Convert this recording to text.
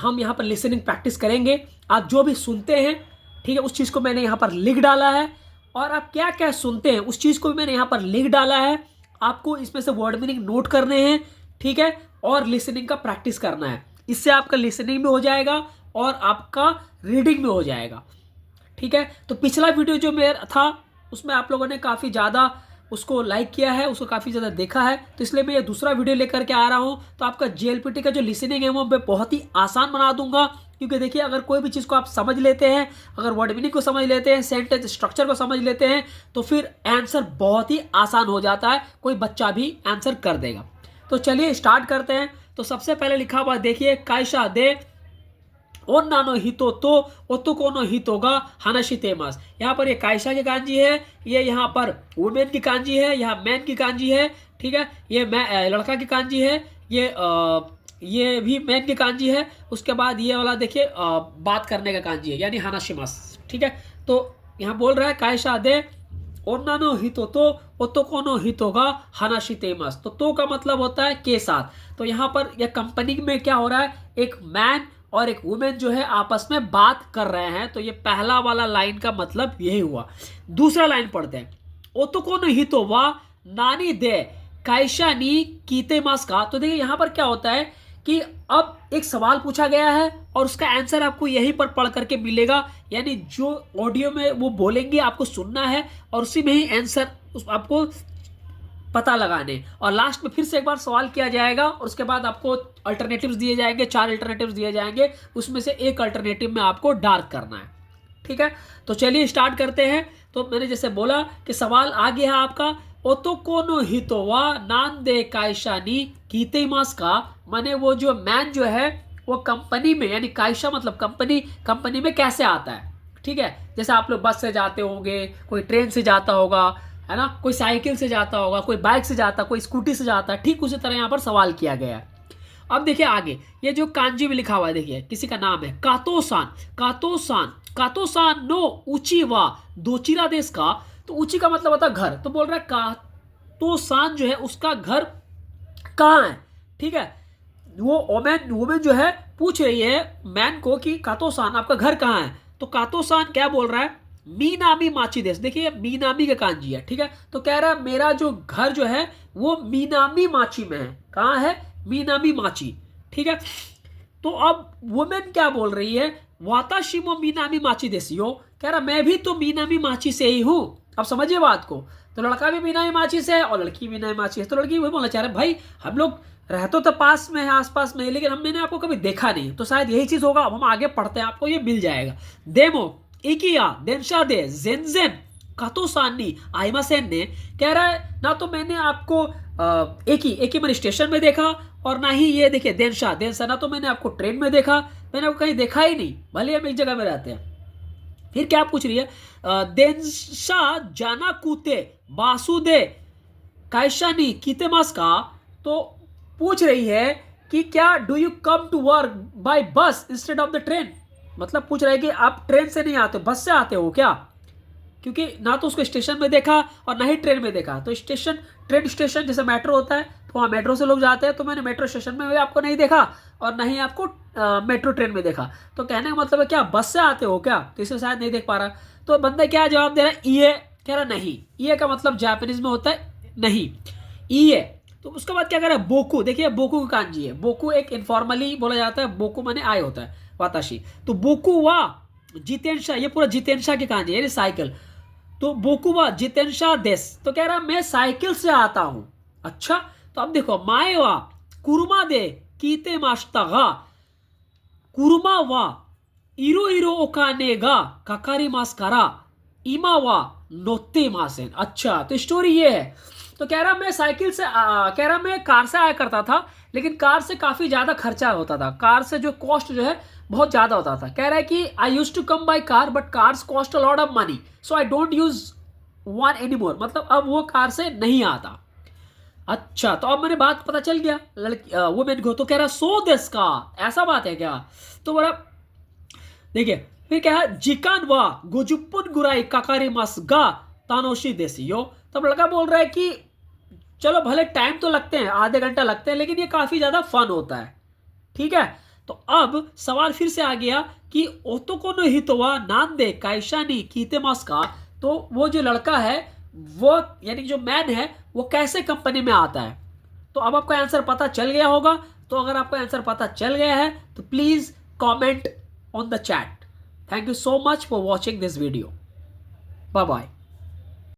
हम यहाँ पर लिसनिंग प्रैक्टिस करेंगे। आप जो भी सुनते हैं, ठीक है, उस चीज़ को मैंने यहाँ पर लिख डाला है, और आप क्या क्या सुनते हैं उस चीज़ को भी मैंने यहाँ पर लिख डाला है। आपको इसमें से वर्ड मीनिंग नोट करने हैं, ठीक है, और लिसनिंग का प्रैक्टिस करना है। इससे आपका लिसनिंग भी हो जाएगा और आपका रीडिंग भी हो जाएगा, ठीक है। तो पिछला वीडियो जो मेरा था उसमें आप लोगों ने काफ़ी ज़्यादा उसको लाइक किया है, उसको काफ़ी ज़्यादा देखा है, तो इसलिए मैं ये दूसरा वीडियो लेकर के आ रहा हूँ। तो आपका जेएलपीटी का जो लिसनिंग है वो मैं बहुत ही आसान बना दूंगा, क्योंकि देखिए अगर कोई भी चीज़ को आप समझ लेते हैं, अगर वर्ड मीनिंग को समझ लेते हैं, सेंटेंस स्ट्रक्चर को समझ लेते हैं, तो फिर आंसर बहुत ही आसान हो जाता है, कोई बच्चा भी आंसर कर देगा। तो चलिए स्टार्ट करते हैं। तो सबसे पहले लिखा हुआ देखिए, कायशा दे ओन्नानो हितो तो ओतुको नो हितोगा हानाशी तेमास। यहाँ पर ये कायशा की कांजी है, ये यहाँ पर वुमेन की कांजी है, यहाँ मैन की कांजी है, ठीक है। ये लड़का की कांजी है, ये भी मैन की कांजी है। उसके बाद ये वाला देखिए बात करने का कांजी है, यानी हानाशिमास, ठीक है। तो यहाँ बोल रहा है कायशा दे ओन्नानो हितो तो ओतुको नो हितोगा हानाशी तेमास। तो का मतलब होता है के साथ। तो यहाँ पर यह कंपनी में क्या हो रहा है, एक मैन और एक वुमेन जो है आपस में बात कर रहे हैं। तो ये पहला वाला लाइन का मतलब यही हुआ। दूसरा लाइन पढ़ते हैं, ओतुको नो हितो वा नानी दे कायशा नी कीते मास का। तो देखिए यहाँ पर क्या होता है कि अब एक सवाल पूछा गया है और उसका आंसर आपको यहीं पर पढ़ करके मिलेगा, यानी जो ऑडियो में वो बोलेंगे आपको सुनना है और उसी में ही आंसर आपको पता लगाने, और लास्ट में फिर से एक बार सवाल किया जाएगा और उसके बाद आपको अल्टरनेटिव्स दिए जाएंगे, 4 अल्टरनेटिव्स दिए जाएंगे, उसमें से एक अल्टरनेटिव में आपको डार्क करना है, ठीक है। तो चलिए स्टार्ट करते हैं। तो मैंने जैसे बोला कि सवाल आ गया है आपका, ओतोको नो हितो वा नान दे कायशा नी कीतेमास का, माने वो जो मैन जो है वो कंपनी में, यानी कायशा मतलब कंपनी में कैसे आता है, ठीक है। जैसे आप लोग बस से जाते होंगे, कोई ट्रेन से जाता होगा, है ना, कोई साइकिल से जाता होगा, कोई बाइक से जाता, कोई स्कूटी से जाता, ठीक उसी तरह यहाँ पर सवाल किया गया है। अब देखिए आगे, ये जो कांजी में लिखा हुआ है, देखिए किसी का नाम है कातोसान, कातोसान, कातोसान नो ऊंची वा दोचिरा देश का। तो ऊंची का मतलब होता है घर, तो बोल रहा है कातोसान जो है उसका घर कहाँ है, ठीक है। वो वुमेन जो है पूछ रही है मैन को कि कातोसान आपका घर कहाँ है। तो कातोसान क्या बोल रहा है, मीनामी माची देश। देखिए मीनामी का कांजी है, ठीक है। तो कह रहा है मेरा जो घर जो है वो मीनामी माची में है। कहाँ है, मीनामी माची, ठीक है। तो अब वुमेन क्या बोल रही है, वाताशिमो मीनामी माची देसियो, कह रहा मैं भी तो मीनामी माची से ही हूं। अब समझिए बात को, तो लड़का भी मीनामी माची से है और लड़की मीनामी माची है। तो लड़की वही बोलना चाह रहा है, भाई हम लोग रहते तो पास में है, आसपास में, लेकिन मैंने आपको कभी देखा नहीं, तो शायद यही चीज होगा। अब हम आगे पढ़ते हैं, आपको ये मिल जाएगा। देमो इकिया देनशा दे जेनजेन कातोसानी आइमासेन ने, कह रहा है ना तो मैंने आपको एक ही मैंने स्टेशन में देखा, और ना ही ये देखिए देनशा देनशा, ना तो मैंने आपको ट्रेन में देखा, मैंने आपको कहीं देखा ही नहीं, भले हम एक जगह में रहते हैं। फिर क्या पूछ रही है, देनशा जाना कूते बासुदे कायशानी कीतेमास का। तो पूछ रही है कि क्या do you come to work by bus instead of the train. मतलब पूछ रहा है कि आप ट्रेन से नहीं आते, बस से आते हो क्या, क्योंकि ना तो उसको स्टेशन में देखा और ना ही ट्रेन में देखा। तो ट्रेन स्टेशन जैसे मेट्रो होता है, तो वहाँ मेट्रो से लोग जाते हैं, तो मैंने मेट्रो स्टेशन में भी आपको नहीं देखा और ना ही आपको मेट्रो ट्रेन में देखा। तो कहने का मतलब है क्या बस से आते हो क्या, तो इसे शायद नहीं देख पा रहा। तो बंदा क्या जवाब दे रहा है, ये कह रहा नहीं। ये का मतलब जापानीज में होता है नहीं, ये। तो उसके बाद क्या कर रहा है, बोकू। देखिए बोकू का कांजी है, बोकू एक इनफॉर्मली बोला जाता है, बोकू माने आए होता है, वाताशी। तो बोकू वा जितेंशा, ये पूरा जितेंशा की कांजी है, यानी साइकिल। तो बोकू वा जितेंशा देश, तो कह रहा मैं साइकिल से आता हूं। अच्छा, तो अब देखो माए वा कुरुमा दे कीते मास्ता, कुरुमा वा इरो इरो ओकाने गा काकारी मास करा इमा वा नोते मासेन। अच्छा, तो स्टोरी ये है। तो कह रहा मैं साइकिल से कह रहा मैं कार से आया करता था, लेकिन कार से काफी ज्यादा खर्चा होता था, कार से जो कॉस्ट जो है बहुत ज्यादा होता था। कह रहा है कि I use to come by car but cars cost a lot of money, so I don't use one any more. मतलब अब वो कार से नहीं आता। अच्छा, तो अब मैंने बात पता चल गया लड़की वो मेरे को। तो कह रहा सो देश का, ऐसा बात है क्या। तो बोला देखिए फिर क्या है, जिकान वा गोजुपुन गुराई काकारी मास गा तानोशी देसी यो। तब लड़का बोल रहा है कि चलो भले टाइम तो लगते हैं, आधे घंटा लगते हैं, लेकिन ये काफी ज्यादा फन होता है, ठीक है। तो अब सवाल फिर से आ गया कि ओतोको नो हितो वा नांदे काइशा नी कीतेमासु का, तो वो जो लड़का है वो यानी जो मैन है वो कैसे कंपनी में आता है। तो अब आपको आंसर पता चल गया होगा। तो अगर आपको आंसर पता चल गया है तो please comment on the chat. Thank you so much for watching this video. Bye bye.